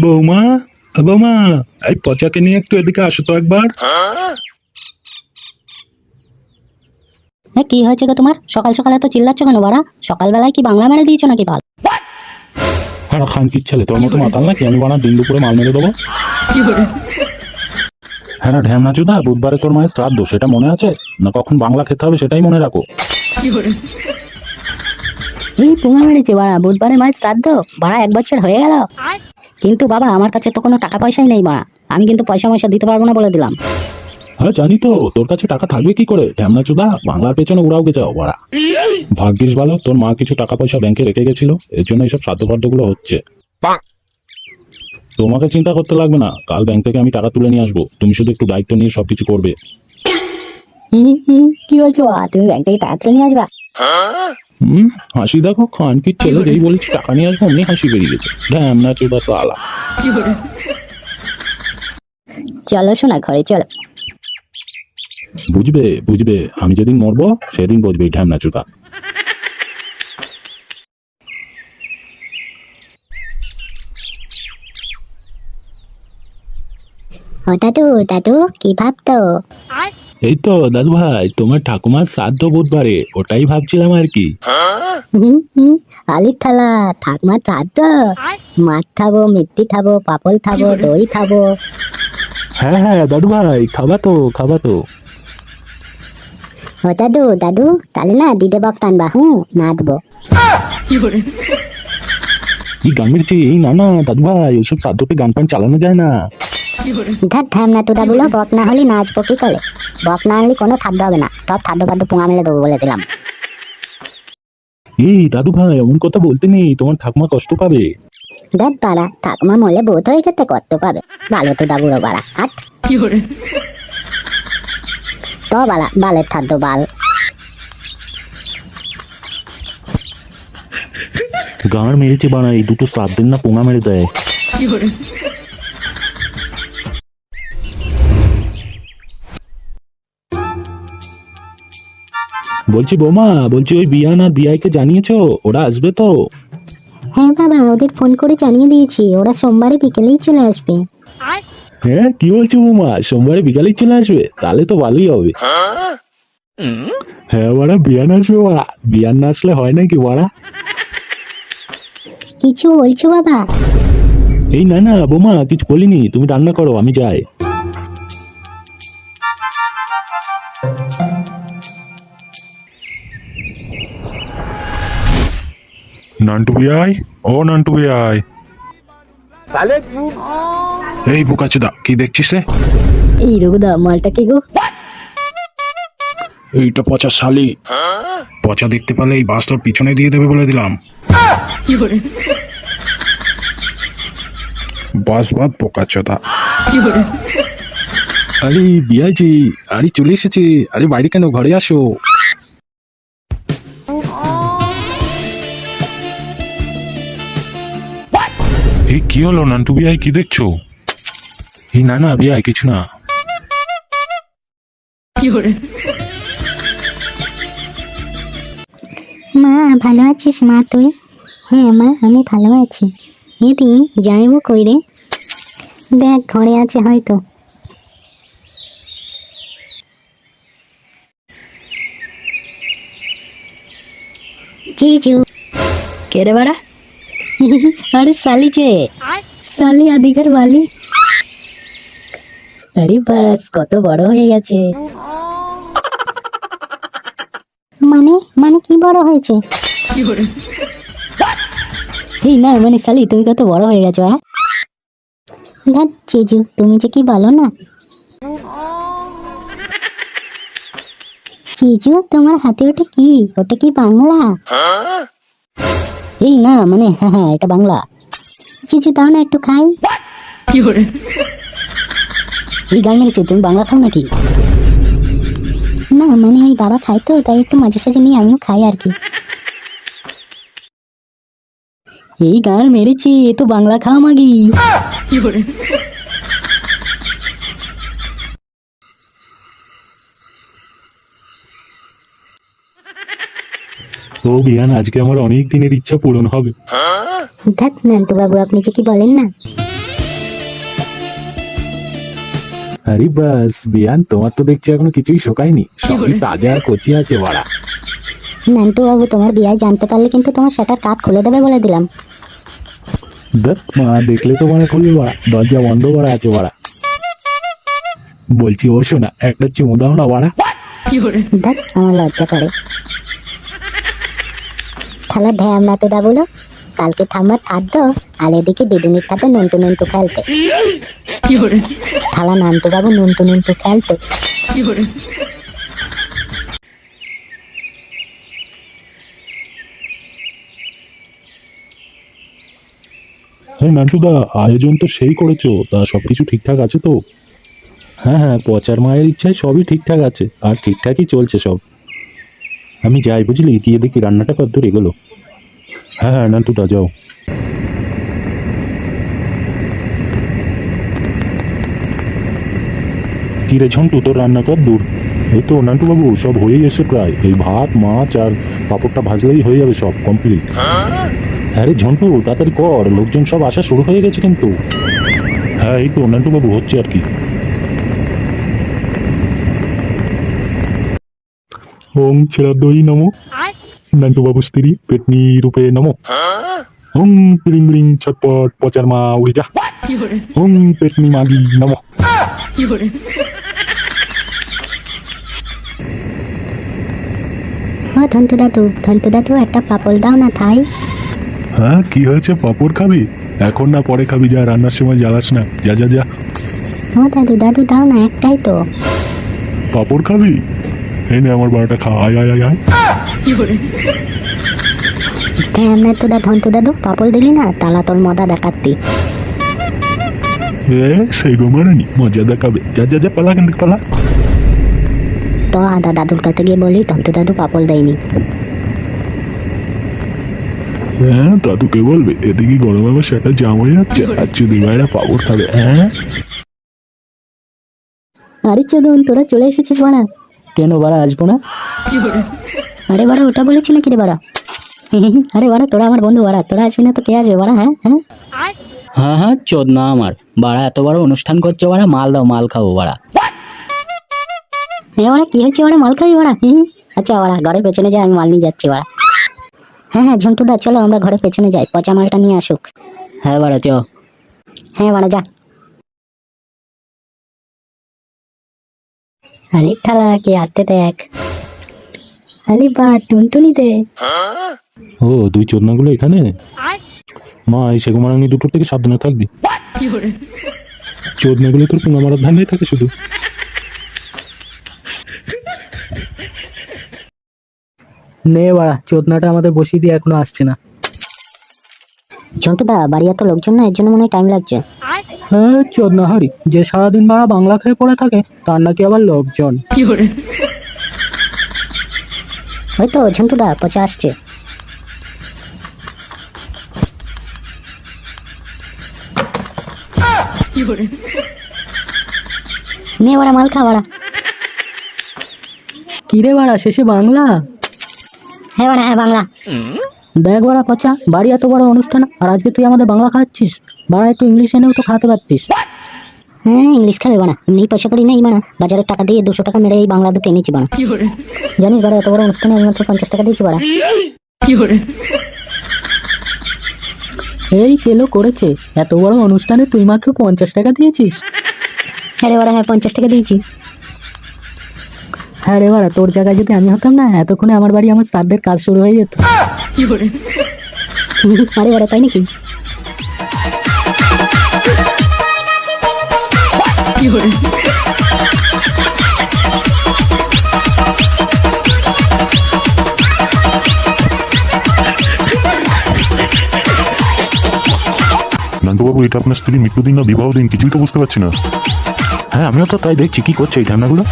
বৌমা, বৌমা, এই পচাকে নিয়ে একটু এদিকে আসো তো একবার। কি হয়েছে গো তোমার? সকাল সকাল এত চিল্লাচ্ছ কেন বাড়া? সকালবেলায় কি বাংলা মেরে দিয়েছো নাকি বাল? হ্যাঁ খানকির ছেলে, তোর মতো মাতাল নাকি আমি বানা দিন দুপুরে মাল মেরে দেবো? হ্যাঁ না ঢ্যামনা চুদা, বুধবারে তোর মায়ের শ্রাদ্ধ, সেটা মনে আছে না? কখন বাংলা খেতে হবে সেটাই মনে রাখো। এই পুঙা মেরেছে বাড়া, বুধবারে মায়ের শ্রাদ্ধ? বাড়া 1 বছর হয়ে গেল। কিন্তু বাবা আমার কাছে তো কোনো টাকা পয়সাই নেই বাড়া, আমি কিন্তু পয়সা ময়সা দিতে পারবো না বলে দিলাম। হ্যাঁ জানি তো, তোর কাছে টাকা থাকবে কি করে ঢ্যামনা চুদা, বাংলার পেছনে উড়াও গেছাও বাড়া। ভাগ্যিস ভালো তোর মা কিছু টাকা পয়সা ব্যাংকে রেখে গেছিল, এর জন্য এইসব সাধ্য গুলো হচ্ছে। তোমাকে চিন্তা করতে লাগবে না, কাল ব্যাংক থেকে আমি টাকা তুলে নিয়ে আসবো, তুমি শুধু একটু দায়িত্ব নিয়ে সবকিছু করবে। কি বলছো? তুমি ব্যাংক থেকে টাকা তুলে নিয়ে আসবা? হাসি দেখো, খানকির ছেলে যেই বলেছি টাকা নিয়ে আসবো অমনি হাসি বেরিয়ে গেছে। ঢ্যামনা চুদা সালা। চলো শোনা ঘরে চলো। বুঝবে বুঝবে, আমি যেদিন মরবো সেদিন বুঝবে ঢ্যামনা চুদা। ও দাদু, দাদু কি ভাবতো? এই তো দাদু ভাই, তোমার ঠাকুমার শ্রাদ্ধ বুধবারে, ওটাই ভাবছিলাম আর কি। আলির থালা ঠাকুমার শ্রাদ্ধ, মাছ খাবো, মিষ্টি খাবো, পাপড় খাবো, দই খাবো। হ্যাঁ হ্যাঁ দাদু ভাই, খাবা তো খাবা তো। ও দাদু, দাদু তাহলে না দিদে বক টানবা, নাচবো। এই গান মেরেছে, এই না না দাদু ভাই, ওইসব শ্রাদ্ধতে গান পান চালানো যায় না। ধার ধামনা তোরা বলো, বক না হলে নাচবো কি করে? বক না হলে কোনো খাদ্য হবে না, সব খাদ্য ফাদ্য পুঙা মেলে দেবো বলে দিলাম। এই দাদু ভাই এমন কথা বলতে নেই, তোমার ঠাকুমা কষ্ট পাবে। দেখ বাড়া, ঠাকুমা মলে বোধ হয়ে গেতে কত পাবে, ভালো তো দাবুড়ো বাড়া, হাট। তো বালা বালের খাদ্য বাল। গান মেরেছে বানা, এই দুটো শ্রাদ্ধের না পোঙা মেরে দেয়। বলছি বৌমা, বলছি ওই বিয়ান আর বিআইকে জানিয়েছো ওরা আসবে তো? হ্যাঁ বাবা, ওদের ফোন করে জানিয়ে দিয়েছি, ওরা সোমবারে বিকেলেই চলে আসবে। হ্যাঁ কি বলছো বৌমা, সোমবারে বিকালেই চলে আসবে? তাহলে তো ভালোই হবে। হ্যাঁ বাড়া, বিয়ান আসবে বাড়া, বিয়ান না আসলে হয় নাকি বাড়া? কিছু বলছো বাবা? এই না না বৌমা, কিছু বলিনি, তুমি রান্না করো আমি যাই। নান্টু বিআই, ও নান্টু বিআই। এই বোকাচোদা, কি দেখছিস রে? এই রঘুদা, মালটা কি গো? এইটা পচা শালি, পচা দেখতে পেলে এই বাস তোর পিছনে দিয়ে দেবে বলে দিলাম। বাস বাদ বোকাচোদা। আরে বিআইজি, আরে চলে এসেছে, আরে বাইরে কেন, ঘরে আসো। এই কি হলো নান্টু বিআই, কি দেখছো? এই না না বিআই, কিছু না। মা ভালো আছিস মা তুই? হ্যাঁ মা আমি ভালো আছি। এদি যাইবো কই রে? দেখ ঘরে আছে হয়তো। জিজু কে রে বাড়া? আরে সালি যে, সালি আদিকার বালি। আরে বাস কত বড় হয়ে গেছে। মানে মানে কি বড় হয়েছে? এই না মানে সালি তুমি কত বড় হয়ে গেছো। দেখ জিজু, তুমি যে কি বলো না। জিজু তোমার হাতে ওটা কি? ওটা কি বাংলা? এই না মানে হ্যাঁ হ্যাঁ এটা বাংলা। জিজু দাও না একটু খাই। এই গান মেরেছে, তুমি বাংলা খাও নাকি? না মানে এই বাবা খায় তো, তাই একটু মাঝে সাঝে নিয়ে আমিও খাই আর কি। এই গান মেরেছে, এ তো বাংলা খাওয়া মাগি। ও বিয়ান, আজকে আমার অনেক দিনের ইচ্ছা পূরণ হবে। দেখ নান্টু বাবু, আপনি যে কি বলেন না। আরে বাস বিয়ান, তোমার তো দেখছি এখনো কিছুই শোকায়নি, সবই তাজা আর কচি আছে বাড়া। নান্টু বাবু, তোমার বিয়ায় জানতে পারলে কিন্তু তোমার সেটা কাঠ খুলে দেবে বলে দিলাম। দেখ মা দেখলে তো মনে করবি বাড়া, দরজা বন্ধ করা আছে বাড়া। বলছি ও শোনা, একটা চুমু দাও না বাড়া। দেখ আমার লজ্জা করে। তাহলে ধ্যান না তো দা বলো, কালকে থামার খাদ্য আর এদিকে দিদুনির খাতে নন্টু নন্টু খেলতে। থালা নান্টু বাবু নন্টু নন্টু খেলতে। হ্যাঁ নান্টুদা, আয়োজন তো সেই করেছো, তা সবকিছু ঠিকঠাক আছে তো? হ্যাঁ হ্যাঁ, পচার মায়ের ইচ্ছায় সবই ঠিকঠাক আছে, আর ঠিকঠাকই চলছে সব। আমি যাই বুঝলি, গিয়ে দেখি রান্নাটা কতদূর এগোলো। হ্যাঁ হ্যাঁ নান্টুদা যাও। কি রে ঝন্টু, তোর রান্না কত দূর? এই তো নান্টু বাবু, সব হয়েই এসে প্রায়, এই ভাত মাছ আর পাঁপড়টা ভাজলেই হয়ে যাবে, সব কমপ্লিট। হ্যাঁ রে ঝন্টু, তাড়াতাড়ি কর, লোকজন সব আসা শুরু হয়ে গেছে কিন্তু। হ্যাঁ এই তো নান্টু বাবু, হচ্ছে আর কি। ওম ছেড়াদই নমো, নান্টু বাবু স্ত্রী পেটনি রূপে নমো। ওম পিরিং বিরিং ছটপট পচার মা উড়ে যা। ওম পেটনি মাগি নমো। ও ধন্টু দাদু একটা পাপড় দাও না থাই। হ্যাঁ কি হয়েছে, পাপড় খাবি? এখন না পরে খাবি, যা, রান্নার সময় জ্বালাস না, যা যা যা। ও দাদু দাও না, একটাই তো। পাপড় খাবি? এই নে আমার বারোটা খা, আয় আয় আয় আয়। ধ্যান না তো ধন্টু দাদু, পাপড় দিলি না, তালা তোর মদা দেখাতি। এ সেই গোমারানি মজা দেখাবে, যা যা যা, পালা কিন্তু পালা। তো আদা দাদুর কাছে গিয়ে বলি ধন্টু দাদু পাপড় দেয়নি। হ্যাঁ দাদুকে বলবে, এদিকে গরমে আমার সেটা জাম হয়ে যাচ্ছে, আর চুদি ভাইরা পাপড় খাবে। হ্যাঁ আরে চোদন, তোরা চলে এসেছিস বাড়া। কেন বাড়া আসবো না? আরে বাড়া, ওটা বলেছি নাকি রে বাড়া? আরে বাড়া, তোরা আমার বন্ধু বাড়া, তোরা আসবি না তো কে আসবে বাড়া? হ্যাঁ হ্যাঁ হ্যাঁ হ্যাঁ, চোদ না আমার বাড়া, এত বড় অনুষ্ঠান করছে বাড়া, মাল দাও, মাল খাবো বাড়া। হ্যাঁ বাড়া, কি হয়েছে বাড়া, মাল খাবি বাড়া? আচ্ছা বাড়া, ঘরের পেছনে যাই, আমি মাল নিয়ে যাচ্ছি বাড়া। হ্যাঁ হ্যাঁ ঝন্টুদা, চলো আমরা ঘরের পেছনে যাই, পচা মালটা নিয়ে আসুক। হ্যাঁ বাড়া চ। হ্যাঁ বাড়া যা। আরে থালা কে হাঁটতে দেখ। আরে বা টুনটুনি দে। ও দুই চোদনাগুলো এখানে। মা এই সেগো মারানি দুটোর থেকে সাবধানে থাকবি। চোদনাগুলো তোর পুঙ্গা মারার ধান্দায় থাকে শুধু। নে বাড়া, চোদনাটা আমাদের বসিয়ে দিয়ে এখনো আসছে না। ঝন্টুদা, বাড়ি এত লোকজন না, এর জন্য মনে হয় টাইম লাগছে। হ্যাঁ চোদনা হারি, যে সারাদিন বাড়া বাংলা খেয়ে পড়ে থাকে, তার নাকি আবার লোকজন। ওই তো ঝন্টুদা, পচা আসছে। নে বাড়া, মাল খা বাড়া। কিরে বাড়া, শেষে বাংলা? হ্যাঁ বাড়া, হ্যাঁ বাংলা। দেখ বাড়া পচা, বাড়ি এত বড় অনুষ্ঠান, আর আজকে তুই আমাদের বাংলা খাচ্ছিস? বাড়া একটু ইংলিশ এনেও তো খাতে পারতিস। হ্যাঁ ইংলিশ খাবে বাড়া, এমনি পয়সা করি নেই বাড়া, বাজারের টাকা দিয়ে 200 টাকা মেরে এই বাংলা দুটো এনেছি বাড়া। জানিস বাড়া, এত বড় অনুষ্ঠানে আমি মাত্র 50 টাকা দিয়েছি বাড়া। এই কেলো করেছে, এত বড় অনুষ্ঠানে তুই মাত্র 50 টাকা দিয়েছিস? হ্যাঁ রে বাড়া, হ্যাঁ 50 টাকা দিয়েছি। হ্যাঁ রে বাড়া, তোর জায়গায় যদি আমি হতাম না, এতক্ষণে আমার বাড়ি আমার শ্রাদ্ধের কাজ শুরু হয়ে যেত। আরে বাড়া, তাই নাকি? নান্টুবাবু, এটা আপনার স্ত্রীর মৃত্যুদিন না বিবাহ দিন, কিছুই তো বুঝতে পারছি না। হ্যাঁ আমিও তো তাই দেখছি, কি করছে এই ঠান্ডাগুলো।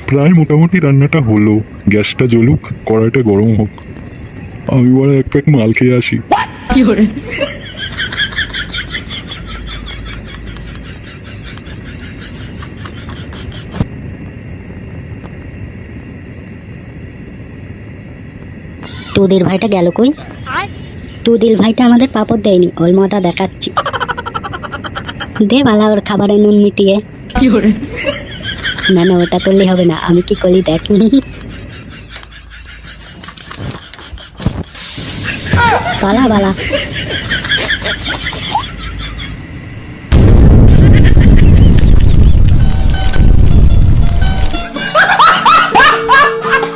প্রায় মোটামুটি রান্নাটা হলো, গ্যাসটা জ্বলুক, কড়াইটা গরম হোক, আমি বড় এক প্যাক মাল খেয়ে আসি। তোদের ভাইটা গেল কই? তোদের ভাইটা আমাদের পাপড় দেয়নি, ওর মাথা দেখাচ্ছি। দে বালা ওর খাবারে নুন মিটিয়ে। না না, ওটা তুললে হবে না, আমি কি করি দেখ। পালা বালা।